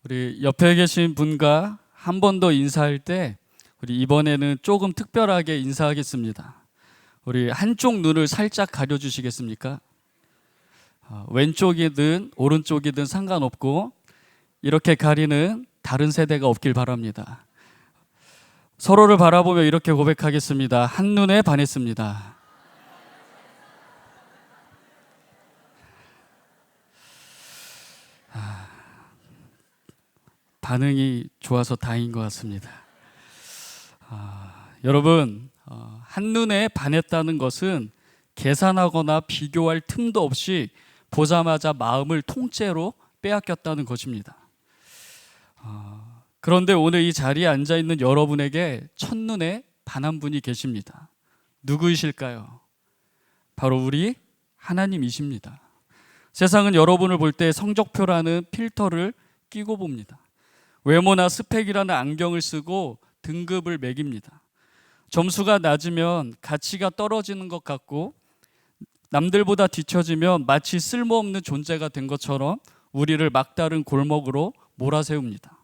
우리 옆에 계신 분과 한 번 더 인사할 때 우리 이번에는 조금 특별하게 인사하겠습니다. 우리 한쪽 눈을 살짝 가려주시겠습니까? 왼쪽이든 오른쪽이든 상관없고 이렇게 가리는 다른 세대가 없길 바랍니다. 서로를 바라보며 이렇게 고백하겠습니다. 한눈에 반했습니다. 반응이 좋아서 다행인 것 같습니다. 여러분, 한눈에 반했다는 것은 계산하거나 비교할 틈도 없이 보자마자 마음을 통째로 빼앗겼다는 것입니다. 그런데 오늘 이 자리에 앉아있는 여러분에게 첫눈에 반한 분이 계십니다. 누구이실까요? 바로 우리 하나님이십니다. 세상은 여러분을 볼 때 성적표라는 필터를 끼고 봅니다. 외모나 스펙이라는 안경을 쓰고 등급을 매깁니다. 점수가 낮으면 가치가 떨어지는 것 같고 남들보다 뒤처지면 마치 쓸모없는 존재가 된 것처럼 우리를 막다른 골목으로 몰아세웁니다.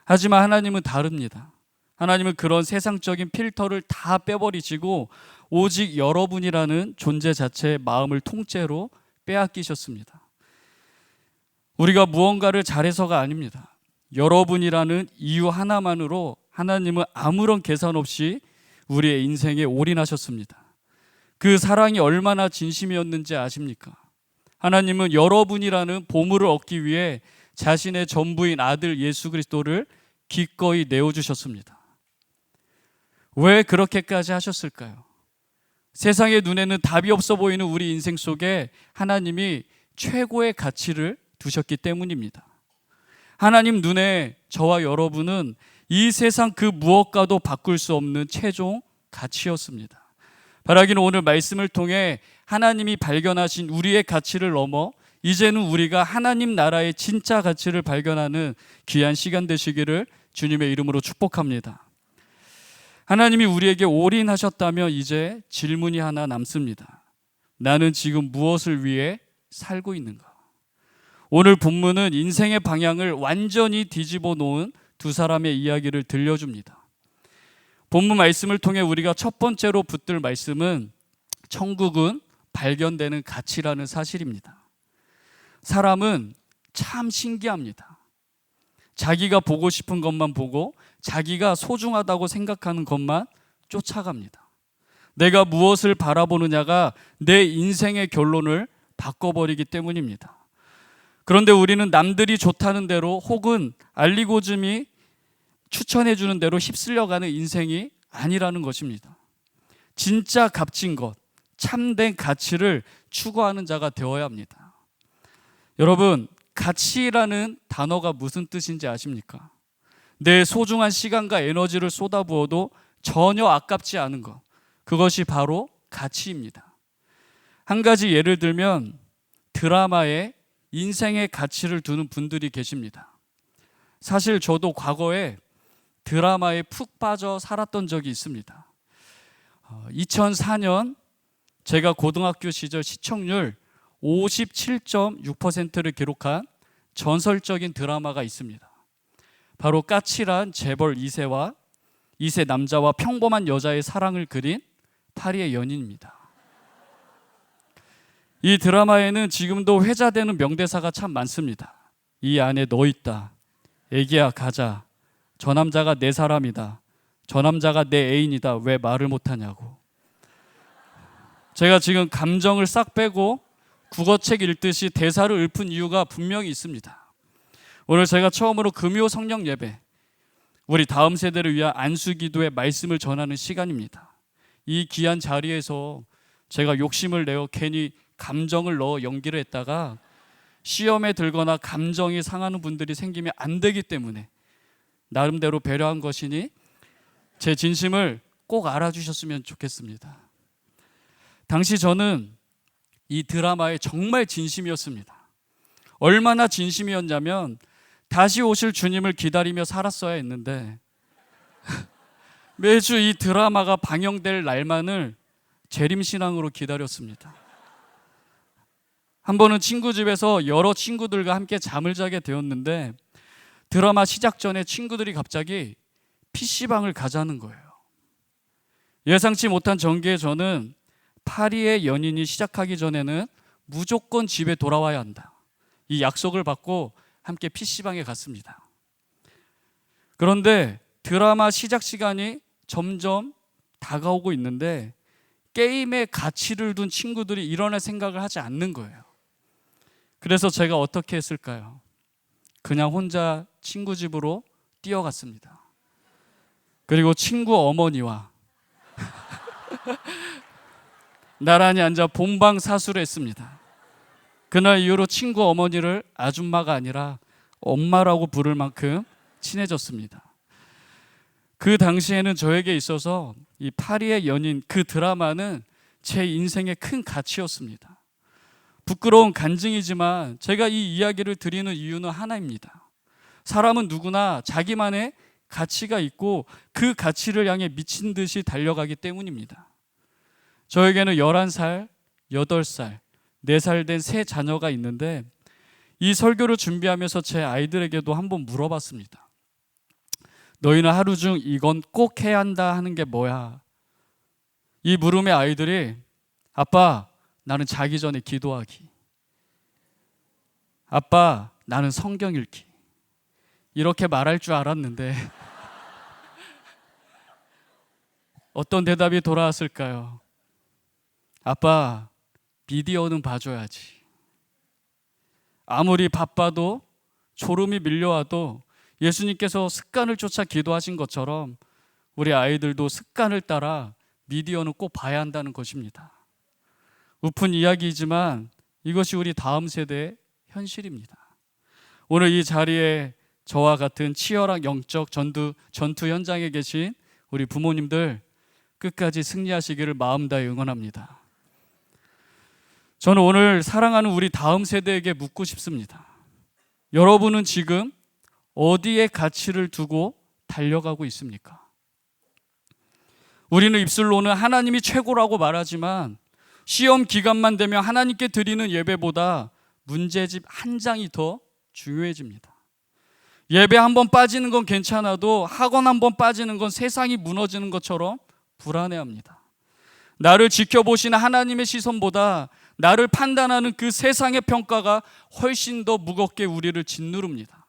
하지만 하나님은 다릅니다. 하나님은 그런 세상적인 필터를 다 빼버리시고 오직 여러분이라는 존재 자체의 마음을 통째로 빼앗기셨습니다. 우리가 무언가를 잘해서가 아닙니다. 여러분이라는 이유 하나만으로 하나님은 아무런 계산 없이 우리의 인생에 올인하셨습니다. 그 사랑이 얼마나 진심이었는지 아십니까? 하나님은 여러분이라는 보물을 얻기 위해 자신의 전부인 아들 예수 그리스도를 기꺼이 내어주셨습니다. 왜 그렇게까지 하셨을까요? 세상의 눈에는 답이 없어 보이는 우리 인생 속에 하나님이 최고의 가치를 두셨기 때문입니다. 하나님 눈에 저와 여러분은 이 세상 그 무엇과도 바꿀 수 없는 최종 가치였습니다. 바라기는 오늘 말씀을 통해 하나님이 발견하신 우리의 가치를 넘어 이제는 우리가 하나님 나라의 진짜 가치를 발견하는 귀한 시간 되시기를 주님의 이름으로 축복합니다. 하나님이 우리에게 올인하셨다면 이제 질문이 하나 남습니다. 나는 지금 무엇을 위해 살고 있는가? 오늘 본문은 인생의 방향을 완전히 뒤집어 놓은 두 사람의 이야기를 들려줍니다. 본문 말씀을 통해 우리가 첫 번째로 붙들 말씀은 천국은 발견되는 가치라는 사실입니다. 사람은 참 신기합니다. 자기가 보고 싶은 것만 보고 자기가 소중하다고 생각하는 것만 쫓아갑니다. 내가 무엇을 바라보느냐가 내 인생의 결론을 바꿔버리기 때문입니다. 그런데 우리는 남들이 좋다는 대로 혹은 알리고즘이 추천해주는 대로 휩쓸려가는 인생이 아니라는 것입니다. 진짜 값진 것, 참된 가치를 추구하는 자가 되어야 합니다. 여러분, 가치라는 단어가 무슨 뜻인지 아십니까? 내 소중한 시간과 에너지를 쏟아부어도 전혀 아깝지 않은 것, 그것이 바로 가치입니다. 한 가지 예를 들면 드라마에 인생의 가치를 두는 분들이 계십니다. 사실 저도 과거에 드라마에 푹 빠져 살았던 적이 있습니다. 2004년 제가 고등학교 시절 시청률 57.6%를 기록한 전설적인 드라마가 있습니다. 바로 까칠한 재벌 2세와 2세 남자와 평범한 여자의 사랑을 그린 파리의 연인입니다. 이 드라마에는 지금도 회자되는 명대사가 참 많습니다. 이 안에 너 있다. 애기야 가자. 저 남자가 내 사람이다. 저 남자가 내 애인이다. 왜 말을 못하냐고. 제가 지금 감정을 싹 빼고 국어책 읽듯이 대사를 읊은 이유가 분명히 있습니다. 오늘 제가 처음으로 금요 성령 예배, 우리 다음 세대를 위한 안수기도의 말씀을 전하는 시간입니다. 이 귀한 자리에서 제가 욕심을 내어 괜히 감정을 넣어 연기를 했다가 시험에 들거나 감정이 상하는 분들이 생기면 안 되기 때문에 나름대로 배려한 것이니 제 진심을 꼭 알아주셨으면 좋겠습니다. 당시 저는 이 드라마에 정말 진심이었습니다. 얼마나 진심이었냐면 다시 오실 주님을 기다리며 살았어야 했는데 매주 이 드라마가 방영될 날만을 재림신앙으로 기다렸습니다. 한 번은 친구 집에서 여러 친구들과 함께 잠을 자게 되었는데 드라마 시작 전에 친구들이 갑자기 PC방을 가자는 거예요. 예상치 못한 전개에 저는 파리의 연인이 시작하기 전에는 무조건 집에 돌아와야 한다, 이 약속을 받고 함께 PC방에 갔습니다. 그런데 드라마 시작 시간이 점점 다가오고 있는데 게임에 가치를 둔 친구들이 일어날 생각을 하지 않는 거예요. 그래서 제가 어떻게 했을까요? 그냥 혼자 친구 집으로 뛰어갔습니다. 그리고 친구 어머니와 나란히 앉아 본방사수를 했습니다. 그날 이후로 친구 어머니를 아줌마가 아니라 엄마라고 부를 만큼 친해졌습니다. 그 당시에는 저에게 있어서 이 파리의 연인, 그 드라마는 제 인생의 큰 가치였습니다. 부끄러운 간증이지만 제가 이 이야기를 드리는 이유는 하나입니다. 사람은 누구나 자기만의 가치가 있고 그 가치를 향해 미친 듯이 달려가기 때문입니다. 저에게는 11살, 8살, 4살 된 세 자녀가 있는데 이 설교를 준비하면서 제 아이들에게도 한번 물어봤습니다. 너희는 하루 중 이건 꼭 해야 한다 하는 게 뭐야? 이 물음에 아이들이 아빠, 나는 자기 전에 기도하기. 아빠, 나는 성경 읽기. 이렇게 말할 줄 알았는데 어떤 대답이 돌아왔을까요? 아빠, 미디어는 봐줘야지. 아무리 바빠도 졸음이 밀려와도 예수님께서 습관을 쫓아 기도하신 것처럼 우리 아이들도 습관을 따라 미디어는 꼭 봐야 한다는 것입니다. 우픈 이야기이지만 이것이 우리 다음 세대의 현실입니다. 오늘 이 자리에 저와 같은 치열한 영적 전투 현장에 계신 우리 부모님들 끝까지 승리하시기를 마음 다해 응원합니다. 저는 오늘 사랑하는 우리 다음 세대에게 묻고 싶습니다. 여러분은 지금 어디에 가치를 두고 달려가고 있습니까? 우리는 입술로는 하나님이 최고라고 말하지만 시험 기간만 되면 하나님께 드리는 예배보다 문제집 한 장이 더 중요해집니다. 예배 한 번 빠지는 건 괜찮아도 학원 한 번 빠지는 건 세상이 무너지는 것처럼 불안해합니다. 나를 지켜보시는 하나님의 시선보다 나를 판단하는 그 세상의 평가가 훨씬 더 무겁게 우리를 짓누릅니다.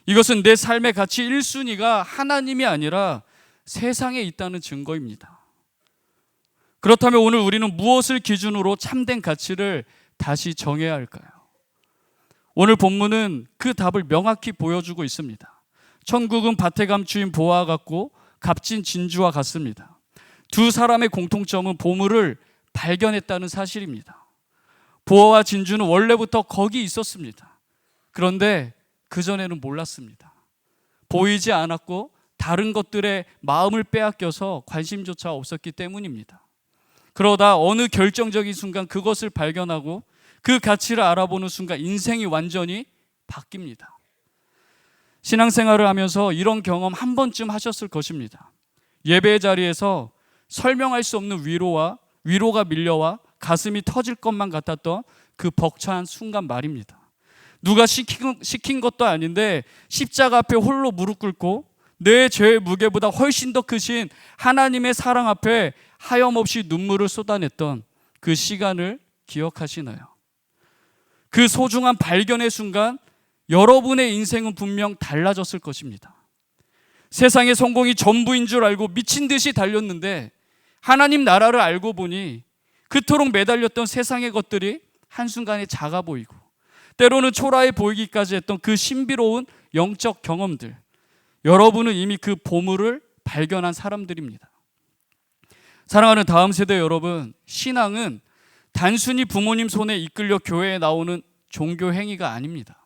이것은 내 삶의 가치 1순위가 하나님이 아니라 세상에 있다는 증거입니다. 그렇다면 오늘 우리는 무엇을 기준으로 참된 가치를 다시 정해야 할까요? 오늘 본문은 그 답을 명확히 보여주고 있습니다. 천국은 밭에 감추인 보화와 같고 값진 진주와 같습니다. 두 사람의 공통점은 보물을 발견했다는 사실입니다. 보화와 진주는 원래부터 거기 있었습니다. 그런데 그전에는 몰랐습니다. 보이지 않았고 다른 것들에 마음을 빼앗겨서 관심조차 없었기 때문입니다. 그러다 어느 결정적인 순간 그것을 발견하고 그 가치를 알아보는 순간 인생이 완전히 바뀝니다. 신앙생활을 하면서 이런 경험 한 번쯤 하셨을 것입니다. 예배의 자리에서 설명할 수 없는 위로가 밀려와 가슴이 터질 것만 같았던 그 벅찬 순간 말입니다. 누가 시킨 것도 아닌데 십자가 앞에 홀로 무릎 꿇고 내 죄의 무게보다 훨씬 더 크신 하나님의 사랑 앞에 하염없이 눈물을 쏟아냈던 그 시간을 기억하시나요? 그 소중한 발견의 순간 여러분의 인생은 분명 달라졌을 것입니다. 세상의 성공이 전부인 줄 알고 미친 듯이 달렸는데 하나님 나라를 알고 보니 그토록 매달렸던 세상의 것들이 한순간에 작아 보이고 때로는 초라해 보이기까지 했던 그 신비로운 영적 경험들, 여러분은 이미 그 보물을 발견한 사람들입니다. 사랑하는 다음 세대 여러분, 신앙은 단순히 부모님 손에 이끌려 교회에 나오는 종교 행위가 아닙니다.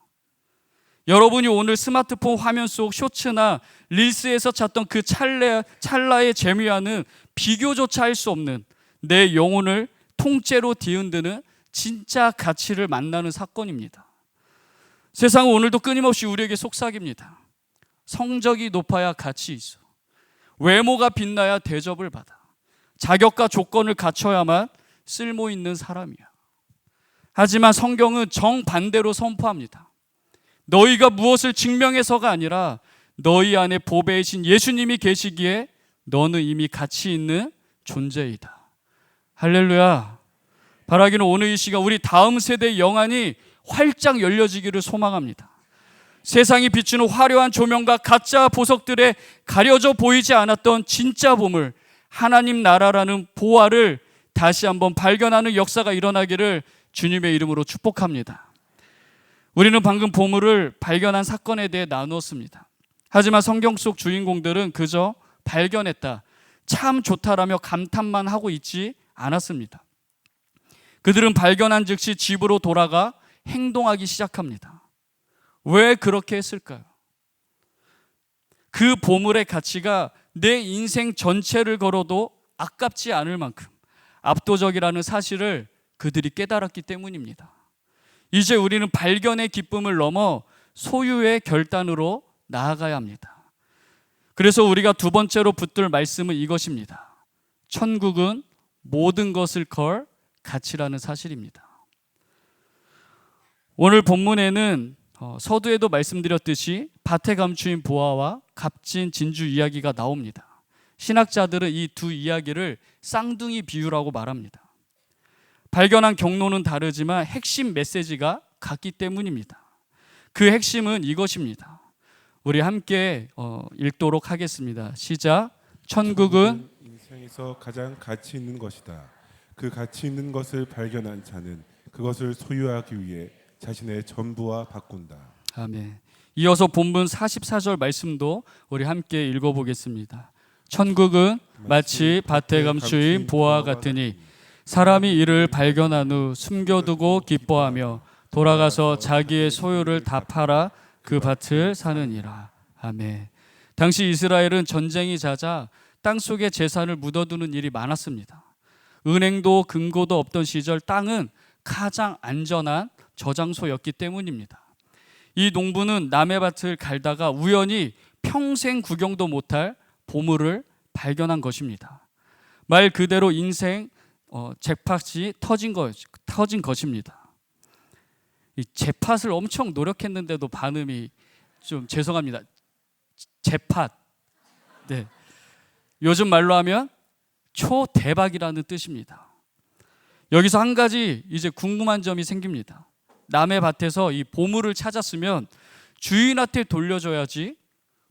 여러분이 오늘 스마트폰 화면 속 쇼츠나 릴스에서 찾던 그 찰나의 재미와는 비교조차 할 수 없는 내 영혼을 통째로 뒤흔드는 진짜 가치를 만나는 사건입니다. 세상은 오늘도 끊임없이 우리에게 속삭입니다. 성적이 높아야 가치 있어. 외모가 빛나야 대접을 받아. 자격과 조건을 갖춰야만 쓸모 있는 사람이야. 하지만 성경은 정반대로 선포합니다. 너희가 무엇을 증명해서가 아니라 너희 안에 보배이신 예수님이 계시기에 너는 이미 가치 있는 존재이다. 할렐루야. 바라기는 오늘 이 시간 우리 다음 세대의 영안이 활짝 열려지기를 소망합니다. 세상이 비추는 화려한 조명과 가짜 보석들에 가려져 보이지 않았던 진짜 보물, 하나님 나라라는 보화를 다시 한번 발견하는 역사가 일어나기를 주님의 이름으로 축복합니다. 우리는 방금 보물을 발견한 사건에 대해 나누었습니다. 하지만 성경 속 주인공들은 그저 발견했다, 참 좋다라며 감탄만 하고 있지 않았습니다. 그들은 발견한 즉시 집으로 돌아가 행동하기 시작합니다. 왜 그렇게 했을까요? 그 보물의 가치가 내 인생 전체를 걸어도 아깝지 않을 만큼 압도적이라는 사실을 그들이 깨달았기 때문입니다. 이제 우리는 발견의 기쁨을 넘어 소유의 결단으로 나아가야 합니다. 그래서 우리가 두 번째로 붙들 말씀은 이것입니다. 천국은 모든 것을 걸 가치라는 사실입니다. 오늘 본문에는 서두에도 말씀드렸듯이 밭에 감추인 보화와 값진 진주 이야기가 나옵니다. 신학자들은 이 두 이야기를 쌍둥이 비유라고 말합니다. 발견한 경로는 다르지만 핵심 메시지가 같기 때문입니다. 그 핵심은 이것입니다. 우리 함께 읽도록 하겠습니다. 시작. 천국은 인생에서 가장 가치 있는 것이다. 그 가치 있는 것을 발견한 자는 그것을 소유하기 위해 자신의 전부와 바꾼다. 아멘. 이어서 본문 44절 말씀도 우리 함께 읽어보겠습니다. 천국은 마치 밭에 감추인 보화 같으니 사람이 이를 발견한 후 숨겨두고 기뻐하며 돌아가서 자기의 소유를 다 팔아 그 밭을 사느니라. 아멘. 당시 이스라엘은 전쟁이 잦아 땅속에 재산을 묻어두는 일이 많았습니다. 은행도 금고도 없던 시절 땅은 가장 안전한 저장소였기 때문입니다. 이 농부는 남의 밭을 갈다가 우연히 평생 구경도 못할 보물을 발견한 것입니다. 말 그대로 인생 잭팟이 터진 것입니다. 이 잭팟을 엄청 노력했는데도 발음이 좀 죄송합니다. 잭팟. 네. 요즘 말로 하면 초대박이라는 뜻입니다. 여기서 한 가지 이제 궁금한 점이 생깁니다. 남의 밭에서 이 보물을 찾았으면 주인한테 돌려줘야지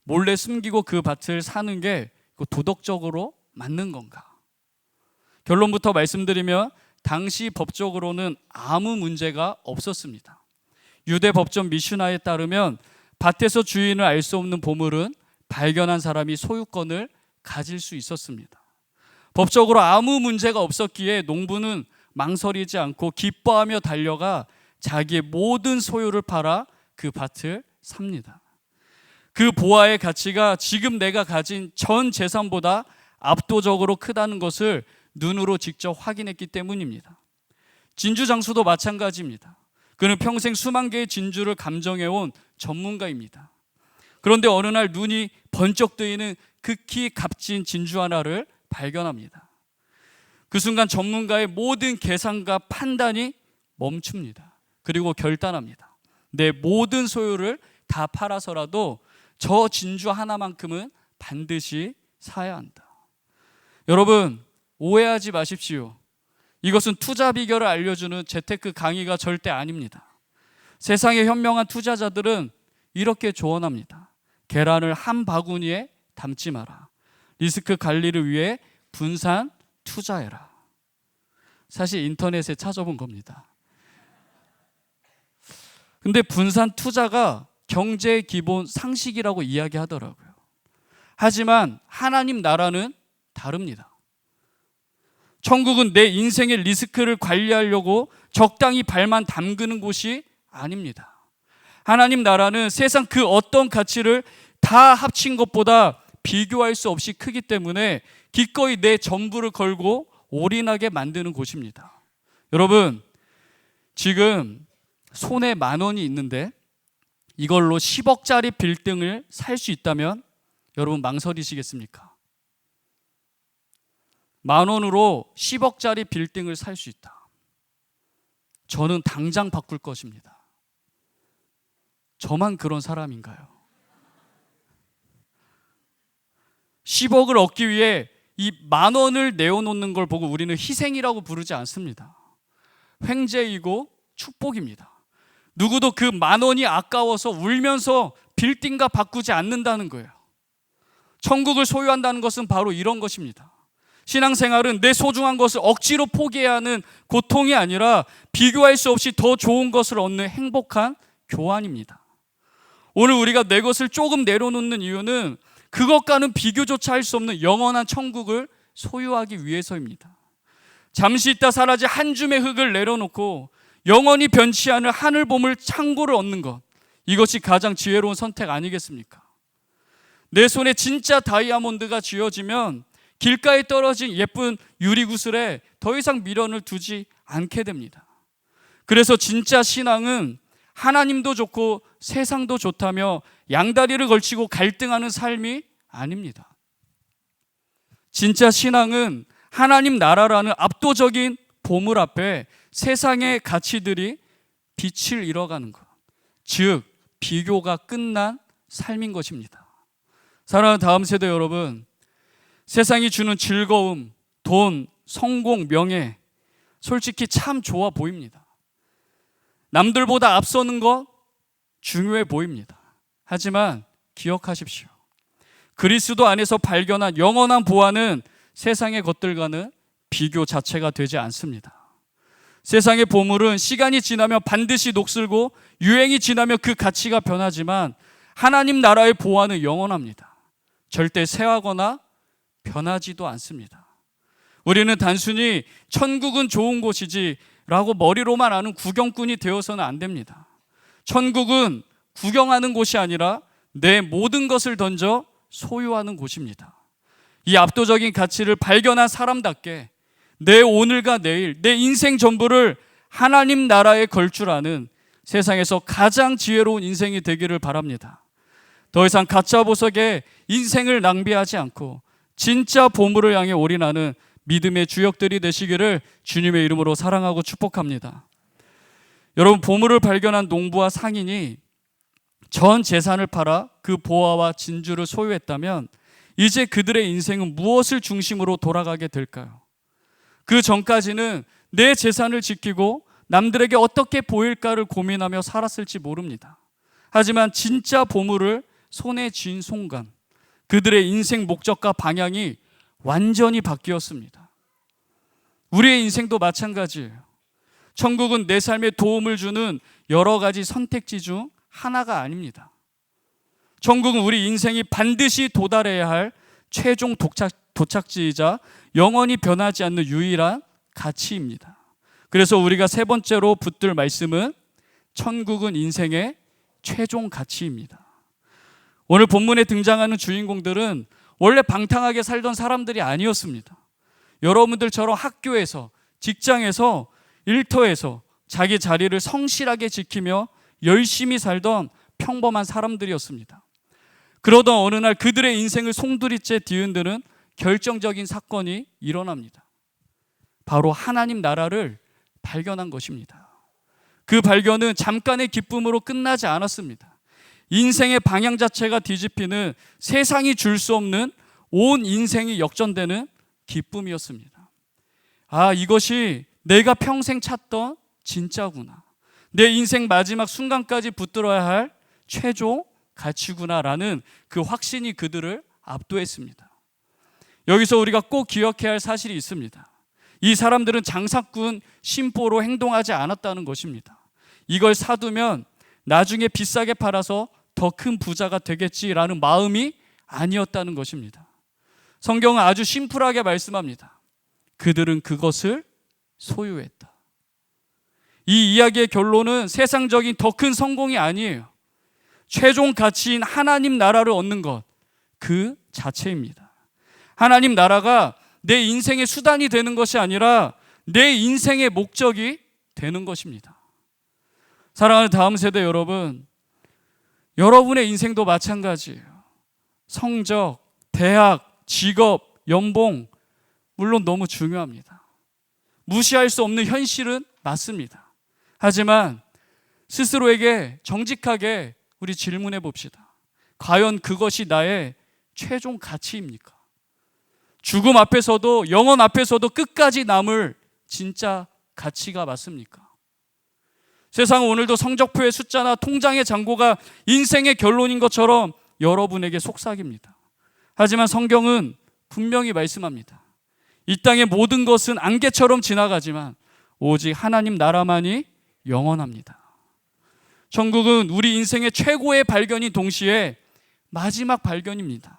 몰래 숨기고 그 밭을 사는 게 도덕적으로 맞는 건가? 결론부터 말씀드리면 당시 법적으로는 아무 문제가 없었습니다. 유대 법전 미슈나에 따르면 밭에서 주인을 알 수 없는 보물은 발견한 사람이 소유권을 가질 수 있었습니다. 법적으로 아무 문제가 없었기에 농부는 망설이지 않고 기뻐하며 달려가 자기의 모든 소유를 팔아 그 밭을 삽니다. 그 보화의 가치가 지금 내가 가진 전 재산보다 압도적으로 크다는 것을 눈으로 직접 확인했기 때문입니다. 진주 장수도 마찬가지입니다. 그는 평생 수만 개의 진주를 감정해온 전문가입니다. 그런데 어느 날 눈이 번쩍 뜨이는 극히 값진 진주 하나를 발견합니다. 그 순간 전문가의 모든 계산과 판단이 멈춥니다. 그리고 결단합니다. 내 모든 소유를 다 팔아서라도 저 진주 하나만큼은 반드시 사야 한다. 여러분, 오해하지 마십시오. 이것은 투자 비결을 알려주는 재테크 강의가 절대 아닙니다. 세상의 현명한 투자자들은 이렇게 조언합니다. 계란을 한 바구니에 담지 마라. 리스크 관리를 위해 분산 투자해라. 사실 인터넷에 찾아본 겁니다. 근데 분산 투자가 경제의 기본 상식이라고 이야기하더라고요. 하지만 하나님 나라는 다릅니다. 천국은 내 인생의 리스크를 관리하려고 적당히 발만 담그는 곳이 아닙니다. 하나님 나라는 세상 그 어떤 가치를 다 합친 것보다 비교할 수 없이 크기 때문에 기꺼이 내 전부를 걸고 올인하게 만드는 곳입니다. 여러분, 지금 손에 10,000원이 있는데 이걸로 10억짜리 빌딩을 살 수 있다면 여러분 망설이시겠습니까? 10,000원으로 10억짜리 빌딩을 살 수 있다. 저는 당장 바꿀 것입니다. 저만 그런 사람인가요? 10억을 얻기 위해 이 10,000원을 내어놓는 걸 보고 우리는 희생이라고 부르지 않습니다. 횡재이고 축복입니다. 누구도 그 10,000원이 아까워서 울면서 빌딩과 바꾸지 않는다는 거예요. 천국을 소유한다는 것은 바로 이런 것입니다. 신앙생활은 내 소중한 것을 억지로 포기해야 하는 고통이 아니라 비교할 수 없이 더 좋은 것을 얻는 행복한 교환입니다. 오늘 우리가 내 것을 조금 내려놓는 이유는 그것과는 비교조차 할 수 없는 영원한 천국을 소유하기 위해서입니다. 잠시 있다 사라질 한 줌의 흙을 내려놓고 영원히 변치 않을 하늘 보물 창고를 얻는 것, 이것이 가장 지혜로운 선택 아니겠습니까? 내 손에 진짜 다이아몬드가 쥐어지면 길가에 떨어진 예쁜 유리구슬에 더 이상 미련을 두지 않게 됩니다. 그래서 진짜 신앙은 하나님도 좋고 세상도 좋다며 양다리를 걸치고 갈등하는 삶이 아닙니다. 진짜 신앙은 하나님 나라라는 압도적인 보물 앞에 세상의 가치들이 빛을 잃어가는 것, 즉 비교가 끝난 삶인 것입니다. 사랑하는 다음 세대 여러분, 세상이 주는 즐거움, 돈, 성공, 명예, 솔직히 참 좋아 보입니다. 남들보다 앞서는 것 중요해 보입니다. 하지만 기억하십시오. 그리스도 안에서 발견한 영원한 보안은 세상의 것들과는 비교 자체가 되지 않습니다. 세상의 보물은 시간이 지나면 반드시 녹슬고 유행이 지나면 그 가치가 변하지만 하나님 나라의 보안은 영원합니다. 절대 쇠하거나 변하지도 않습니다. 우리는 단순히 천국은 좋은 곳이지 라고 머리로만 아는 구경꾼이 되어서는 안 됩니다. 천국은 구경하는 곳이 아니라 내 모든 것을 던져 소유하는 곳입니다. 이 압도적인 가치를 발견한 사람답게 내 오늘과 내일, 내 인생 전부를 하나님 나라에 걸 줄 아는 세상에서 가장 지혜로운 인생이 되기를 바랍니다. 더 이상 가짜 보석에 인생을 낭비하지 않고 진짜 보물을 향해 올인하는 믿음의 주역들이 되시기를 주님의 이름으로 사랑하고 축복합니다. 여러분, 보물을 발견한 농부와 상인이 전 재산을 팔아 그 보화와 진주를 소유했다면 이제 그들의 인생은 무엇을 중심으로 돌아가게 될까요? 그 전까지는 내 재산을 지키고 남들에게 어떻게 보일까를 고민하며 살았을지 모릅니다. 하지만 진짜 보물을 손에 쥔 순간 그들의 인생 목적과 방향이 완전히 바뀌었습니다. 우리의 인생도 마찬가지예요. 천국은 내 삶에 도움을 주는 여러 가지 선택지 중 하나가 아닙니다. 천국은 우리 인생이 반드시 도달해야 할 최종 도착지이자 영원히 변하지 않는 유일한 가치입니다. 그래서 우리가 세 번째로 붙들 말씀은 천국은 인생의 최종 가치입니다. 오늘 본문에 등장하는 주인공들은 원래 방탕하게 살던 사람들이 아니었습니다. 여러분들처럼 학교에서, 직장에서, 일터에서 자기 자리를 성실하게 지키며 열심히 살던 평범한 사람들이었습니다. 그러던 어느 날 그들의 인생을 송두리째 뒤흔드는 결정적인 사건이 일어납니다. 바로 하나님 나라를 발견한 것입니다. 그 발견은 잠깐의 기쁨으로 끝나지 않았습니다. 인생의 방향 자체가 뒤집히는, 세상이 줄 수 없는 온 인생이 역전되는 기쁨이었습니다. 아, 이것이 내가 평생 찾던 진짜구나. 내 인생 마지막 순간까지 붙들어야 할 최종 가치구나라는 그 확신이 그들을 압도했습니다. 여기서 우리가 꼭 기억해야 할 사실이 있습니다. 이 사람들은 장사꾼 심보로 행동하지 않았다는 것입니다. 이걸 사두면 나중에 비싸게 팔아서 더 큰 부자가 되겠지라는 마음이 아니었다는 것입니다. 성경은 아주 심플하게 말씀합니다. 그들은 그것을 소유했다. 이 이야기의 결론은 세상적인 더 큰 성공이 아니에요. 최종 가치인 하나님 나라를 얻는 것, 그 자체입니다. 하나님 나라가 내 인생의 수단이 되는 것이 아니라 내 인생의 목적이 되는 것입니다. 사랑하는 다음 세대 여러분, 여러분의 인생도 마찬가지예요. 성적, 대학, 직업, 연봉, 물론 너무 중요합니다. 무시할 수 없는 현실은 맞습니다. 하지만 스스로에게 정직하게 우리 질문해 봅시다. 과연 그것이 나의 최종 가치입니까? 죽음 앞에서도, 영원 앞에서도 끝까지 남을 진짜 가치가 맞습니까? 세상은 오늘도 성적표의 숫자나 통장의 잔고가 인생의 결론인 것처럼 여러분에게 속삭입니다. 하지만 성경은 분명히 말씀합니다. 이 땅의 모든 것은 안개처럼 지나가지만 오직 하나님 나라만이 영원합니다. 천국은 우리 인생의 최고의 발견인 동시에 마지막 발견입니다.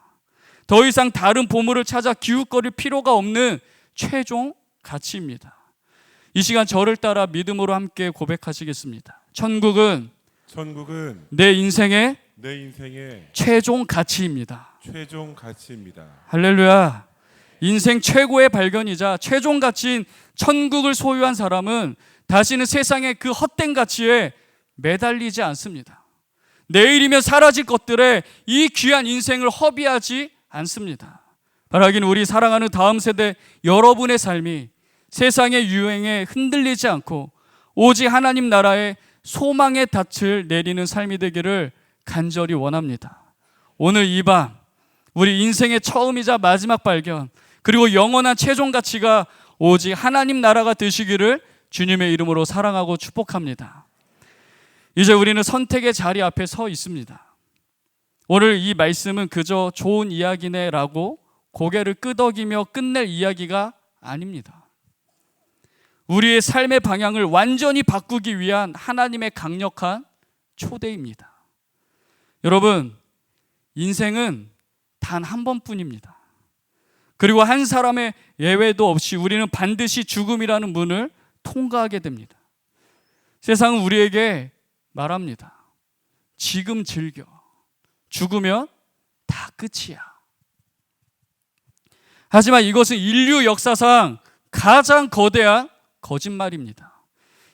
더 이상 다른 보물을 찾아 기웃거릴 필요가 없는 최종 가치입니다. 이 시간 저를 따라 믿음으로 함께 고백하시겠습니다. 천국은 내 인생의 최종 가치입니다. 최종 가치입니다. 할렐루야. 인생 최고의 발견이자 최종 가치인 천국을 소유한 사람은 다시는 세상의 그 헛된 가치에 매달리지 않습니다. 내일이면 사라질 것들에 이 귀한 인생을 허비하지 않습니다. 바라기는 우리 사랑하는 다음 세대 여러분의 삶이 세상의 유행에 흔들리지 않고 오직 하나님 나라의 소망의 닻을 내리는 삶이 되기를 간절히 원합니다. 오늘 이 밤 우리 인생의 처음이자 마지막 발견, 그리고 영원한 최종 가치가 오직 하나님 나라가 되시기를 주님의 이름으로 사랑하고 축복합니다. 이제 우리는 선택의 자리 앞에 서 있습니다. 오늘 이 말씀은 그저 좋은 이야기네 라고 고개를 끄덕이며 끝낼 이야기가 아닙니다. 우리의 삶의 방향을 완전히 바꾸기 위한 하나님의 강력한 초대입니다. 여러분, 인생은 단 한 번뿐입니다. 그리고 한 사람의 예외도 없이 우리는 반드시 죽음이라는 문을 통과하게 됩니다. 세상은 우리에게 말합니다. 지금 즐겨. 죽으면 다 끝이야. 하지만 이것은 인류 역사상 가장 거대한 거짓말입니다.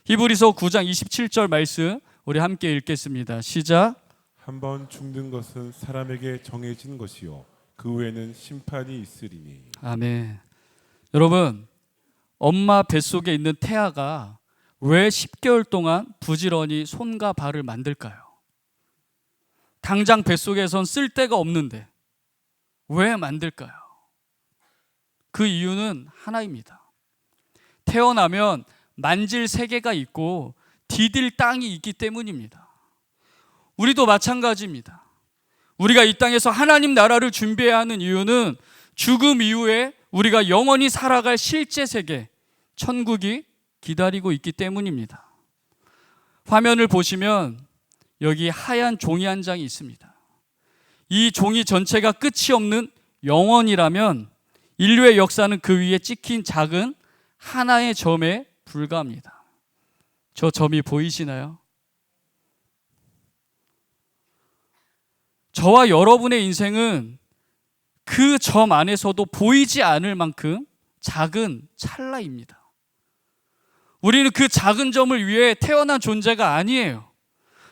히브리서 9장 27절 말씀 우리 함께 읽겠습니다. 시작. 한번 죽는 것은 사람에게 정해진 것이요 그 후에는 심판이 있으리니. 아멘. 여러분, 엄마 뱃속에 있는 태아가 왜 10개월 동안 부지런히 손과 발을 만들까요? 당장 뱃속에선 쓸 데가 없는데 왜 만들까요? 그 이유는 하나입니다. 태어나면 만질 세계가 있고 디딜 땅이 있기 때문입니다. 우리도 마찬가지입니다. 우리가 이 땅에서 하나님 나라를 준비해야 하는 이유는 죽음 이후에 우리가 영원히 살아갈 실제 세계, 천국이 기다리고 있기 때문입니다. 화면을 보시면 여기 하얀 종이 한 장이 있습니다. 이 종이 전체가 끝이 없는 영원이라면 인류의 역사는 그 위에 찍힌 작은 하나의 점에 불과합니다. 저 점이 보이시나요? 저와 여러분의 인생은 그 점 안에서도 보이지 않을 만큼 작은 찰나입니다. 우리는 그 작은 점을 위해 태어난 존재가 아니에요.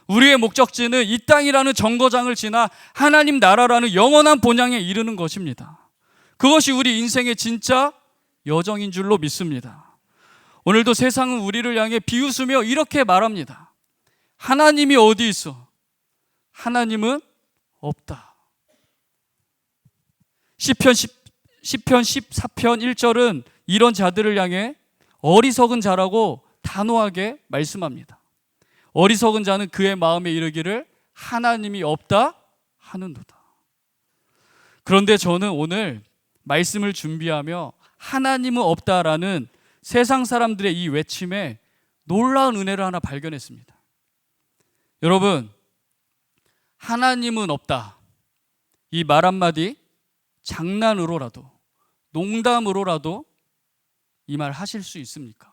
우리의 목적지는 이 땅이라는 정거장을 지나 하나님 나라라는 영원한 본향에 이르는 것입니다. 그것이 우리 인생의 진짜 여정인 줄로 믿습니다. 오늘도 세상은 우리를 향해 비웃으며 이렇게 말합니다. 하나님이 어디 있어? 하나님은 없다. 시편 14편 1절은 이런 자들을 향해 어리석은 자라고 단호하게 말씀합니다. 어리석은 자는 그의 마음에 이르기를 하나님이 없다 하는도다. 그런데 저는 오늘 말씀을 준비하며 하나님은 없다라는 세상 사람들의 이 외침에 놀라운 은혜를 하나 발견했습니다. 여러분, 하나님은 없다. 이 말 한마디 장난으로라도 농담으로라도 이 말 하실 수 있습니까?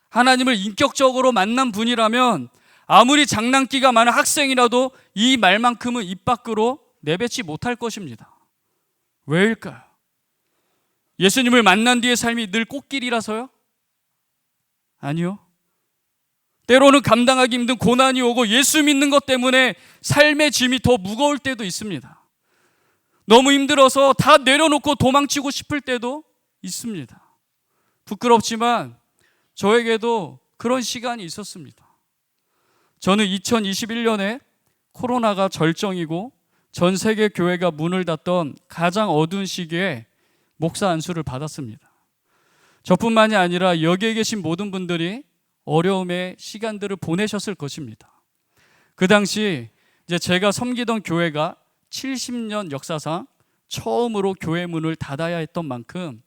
하나님을 인격적으로 만난 분이라면 아무리 장난기가 많은 학생이라도 이 말만큼은 입 밖으로 내뱉지 못할 것입니다. 왜일까요? 예수님을 만난 뒤의 삶이 늘 꽃길이라서요? 아니요. 때로는 감당하기 힘든 고난이 오고 예수 믿는 것 때문에 삶의 짐이 더 무거울 때도 있습니다. 너무 힘들어서 다 내려놓고 도망치고 싶을 때도 있습니다. 부끄럽지만 저에게도 그런 시간이 있었습니다. 저는 2021년에 코로나가 절정이고 전 세계 교회가 문을 닫던 가장 어두운 시기에 목사 안수를 받았습니다. 저뿐만이 아니라 여기에 계신 모든 분들이 어려움의 시간들을 보내셨을 것입니다. 그 당시 이제 제가 섬기던 교회가 70년 역사상 처음으로 교회 문을 닫아야 했던 만큼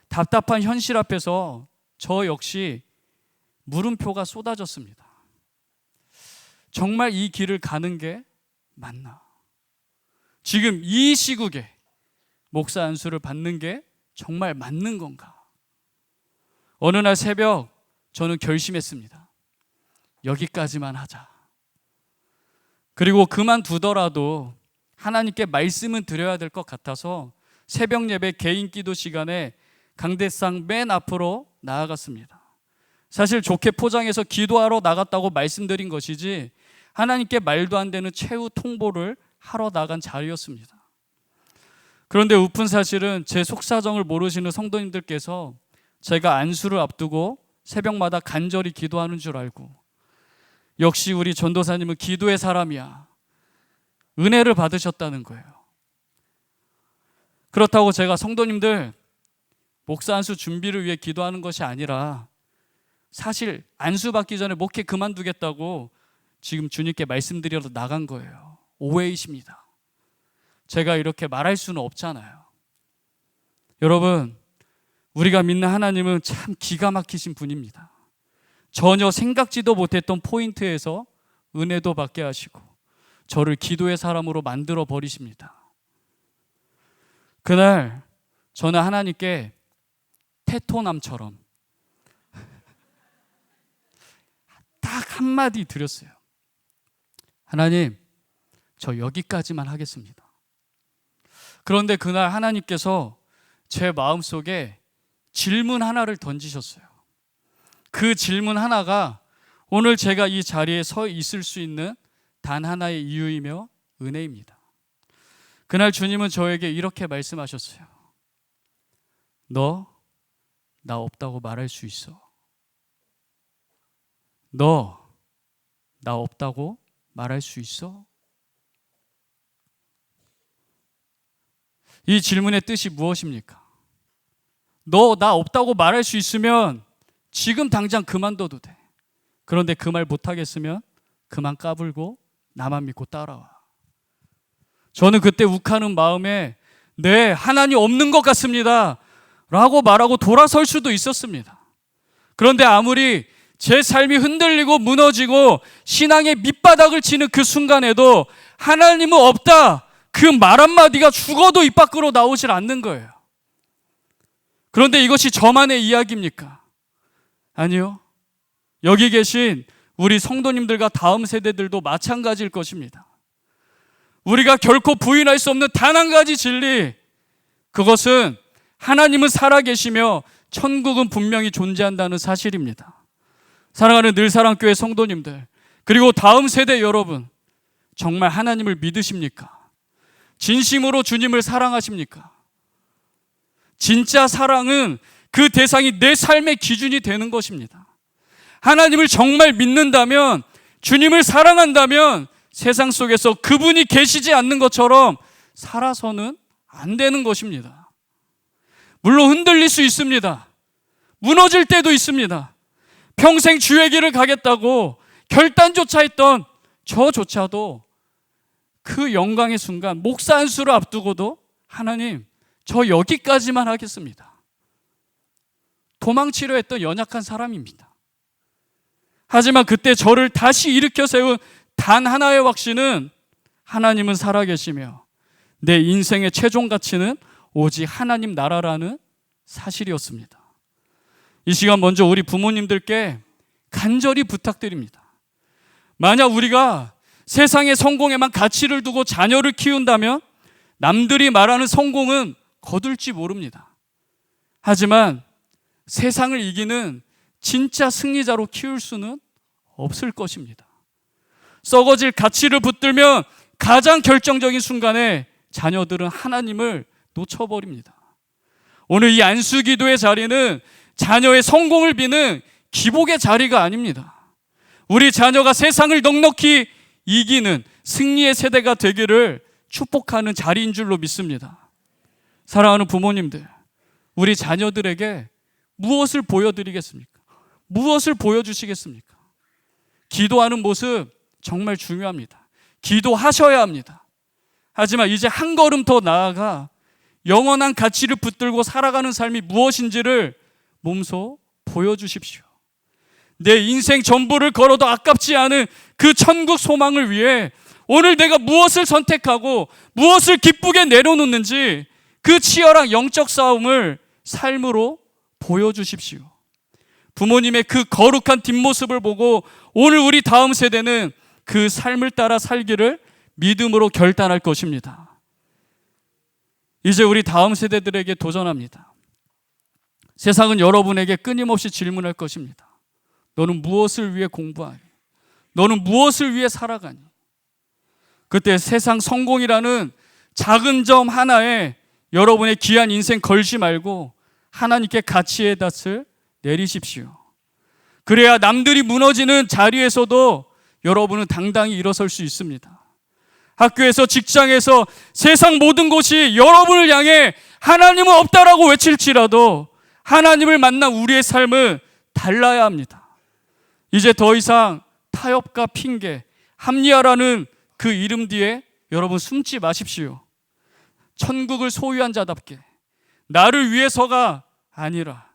답답한 현실 앞에서 저 역시 물음표가 쏟아졌습니다. 정말 이 길을 가는 게 맞나? 지금 이 시국에 목사 안수를 받는 게 정말 맞는 건가? 어느 날 새벽 저는 결심했습니다. 여기까지만 하자. 그리고 그만두더라도 하나님께 말씀은 드려야 될 것 같아서 새벽 예배 개인 기도 시간에 강대상 맨 앞으로 나아갔습니다. 사실 좋게 포장해서 기도하러 나갔다고 말씀드린 것이지 하나님께 말도 안 되는 최후 통보를 하러 나간 자리였습니다. 그런데 웃픈 사실은 제 속사정을 모르시는 성도님들께서 제가 안수를 앞두고 새벽마다 간절히 기도하는 줄 알고 역시 우리 전도사님은 기도의 사람이야, 은혜를 받으셨다는 거예요. 그렇다고 제가 성도님들 목사 안수 준비를 위해 기도하는 것이 아니라 사실 안수 받기 전에 목회 그만두겠다고 지금 주님께 말씀드려서 나간 거예요. 오해이십니다. 제가 이렇게 말할 수는 없잖아요. 여러분, 우리가 믿는 하나님은 참 기가 막히신 분입니다. 전혀 생각지도 못했던 포인트에서 은혜도 받게 하시고 저를 기도의 사람으로 만들어 버리십니다. 그날 저는 하나님께 테토남처럼 딱 한마디 드렸어요. 하나님, 저 여기까지만 하겠습니다. 그런데 그날 하나님께서 제 마음속에 질문 하나를 던지셨어요. 그 질문 하나가 오늘 제가 이 자리에 서 있을 수 있는 단 하나의 이유이며 은혜입니다. 그날 주님은 저에게 이렇게 말씀하셨어요. 너 나 없다고 말할 수 있어. 너 나 없다고 말할 수 있어? 이 질문의 뜻이 무엇입니까? 너 나 없다고 말할 수 있으면 지금 당장 그만둬도 돼. 그런데 그 말 못하겠으면 그만 까불고 나만 믿고 따라와. 저는 그때 욱하는 마음에 네, 하나님 없는 것 같습니다 라고 말하고 돌아설 수도 있었습니다. 그런데 아무리 제 삶이 흔들리고 무너지고 신앙의 밑바닥을 치는 그 순간에도 하나님은 없다, 그 말 한마디가 죽어도 입 밖으로 나오질 않는 거예요. 그런데 이것이 저만의 이야기입니까? 아니요. 여기 계신 우리 성도님들과 다음 세대들도 마찬가지일 것입니다. 우리가 결코 부인할 수 없는 단 한 가지 진리, 그것은 하나님은 살아계시며 천국은 분명히 존재한다는 사실입니다. 사랑하는 늘사랑교회 성도님들, 그리고 다음 세대 여러분, 정말 하나님을 믿으십니까? 진심으로 주님을 사랑하십니까? 진짜 사랑은 그 대상이 내 삶의 기준이 되는 것입니다. 하나님을 정말 믿는다면, 주님을 사랑한다면 세상 속에서 그분이 계시지 않는 것처럼 살아서는 안 되는 것입니다. 물론 흔들릴 수 있습니다. 무너질 때도 있습니다. 평생 주의 길을 가겠다고 결단조차 했던 저조차도 그 영광의 순간, 목사 안수를 앞두고도 하나님, 저 여기까지만 하겠습니다. 도망치려 했던 연약한 사람입니다. 하지만 그때 저를 다시 일으켜 세운 단 하나의 확신은 하나님은 살아계시며 내 인생의 최종 가치는 오직 하나님 나라라는 사실이었습니다. 이 시간 먼저 우리 부모님들께 간절히 부탁드립니다. 만약 우리가 세상의 성공에만 가치를 두고 자녀를 키운다면 남들이 말하는 성공은 거둘지 모릅니다. 하지만 세상을 이기는 진짜 승리자로 키울 수는 없을 것입니다. 썩어질 가치를 붙들면 가장 결정적인 순간에 자녀들은 하나님을 놓쳐버립니다. 오늘 이 안수기도의 자리는 자녀의 성공을 비는 기복의 자리가 아닙니다. 우리 자녀가 세상을 넉넉히 이기는 승리의 세대가 되기를 축복하는 자리인 줄로 믿습니다. 사랑하는 부모님들, 우리 자녀들에게 무엇을 보여드리겠습니까? 무엇을 보여주시겠습니까? 기도하는 모습 정말 중요합니다. 기도하셔야 합니다. 하지만 이제 한 걸음 더 나아가 영원한 가치를 붙들고 살아가는 삶이 무엇인지를 몸소 보여주십시오. 내 인생 전부를 걸어도 아깝지 않은 그 천국 소망을 위해 오늘 내가 무엇을 선택하고 무엇을 기쁘게 내려놓는지 그 치열한 영적 싸움을 삶으로 보여주십시오. 부모님의 그 거룩한 뒷모습을 보고 오늘 우리 다음 세대는 그 삶을 따라 살기를 믿음으로 결단할 것입니다. 이제 우리 다음 세대들에게 도전합니다. 세상은 여러분에게 끊임없이 질문할 것입니다. 너는 무엇을 위해 공부하니? 너는 무엇을 위해 살아가니? 그때 세상 성공이라는 작은 점 하나에 여러분의 귀한 인생 걸지 말고 하나님께 가치의 닷을 내리십시오. 그래야 남들이 무너지는 자리에서도 여러분은 당당히 일어설 수 있습니다. 학교에서, 직장에서, 세상 모든 곳이 여러분을 향해 하나님은 없다라고 외칠지라도 하나님을 만난 우리의 삶은 달라야 합니다. 이제 더 이상 타협과 핑계, 합리화라는 그 이름 뒤에 여러분 숨지 마십시오. 천국을 소유한 자답게 나를 위해서가 아니라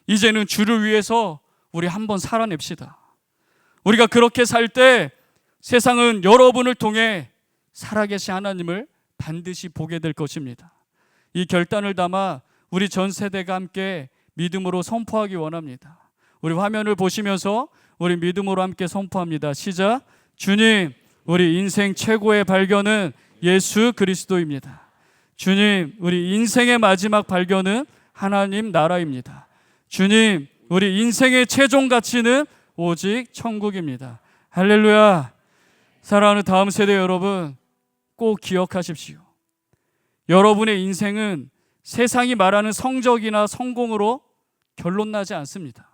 이제는 주를 위해서 우리 한번 살아냅시다. 우리가 그렇게 살 때 세상은 여러분을 통해 살아계신 하나님을 반드시 보게 될 것입니다. 이 결단을 담아 우리 전 세대가 함께 믿음으로 선포하기 원합니다. 우리 화면을 보시면서 우리 믿음으로 함께 선포합니다. 시작. 주님, 우리 인생 최고의 발견은 예수 그리스도입니다. 주님, 우리 인생의 마지막 발견은 하나님 나라입니다. 주님, 우리 인생의 최종 가치는 오직 천국입니다. 할렐루야. 사랑하는 다음 세대 여러분, 꼭 기억하십시오. 여러분의 인생은 세상이 말하는 성적이나 성공으로 결론나지 않습니다.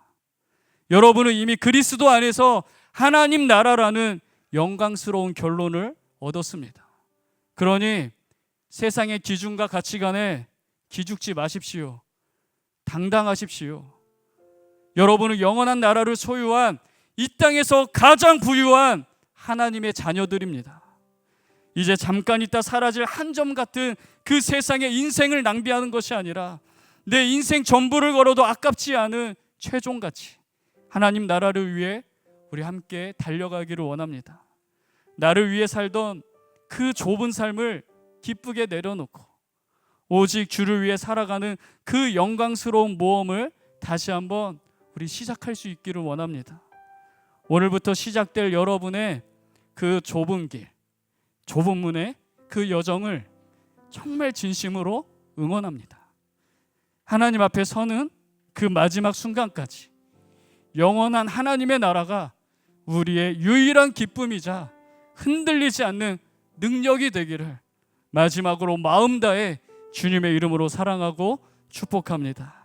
여러분은 이미 그리스도 안에서 하나님 나라라는 영광스러운 결론을 얻었습니다. 그러니 세상의 기준과 가치관에 기죽지 마십시오. 당당하십시오. 여러분은 영원한 나라를 소유한 이 땅에서 가장 부유한 하나님의 자녀들입니다. 이제 잠깐 있다 사라질 한 점 같은 그 세상의 인생을 낭비하는 것이 아니라 내 인생 전부를 걸어도 아깝지 않은 최종 가치, 하나님 나라를 위해 우리 함께 달려가기를 원합니다. 나를 위해 살던 그 좁은 삶을 기쁘게 내려놓고 오직 주를 위해 살아가는 그 영광스러운 모험을 다시 한번 우리 시작할 수 있기를 원합니다. 오늘부터 시작될 여러분의 그 좁은 길, 좁은 문의 그 여정을 정말 진심으로 응원합니다. 하나님 앞에 서는 그 마지막 순간까지 영원한 하나님의 나라가 우리의 유일한 기쁨이자 흔들리지 않는 능력이 되기를 마지막으로 마음 다해 주님의 이름으로 사랑하고 축복합니다.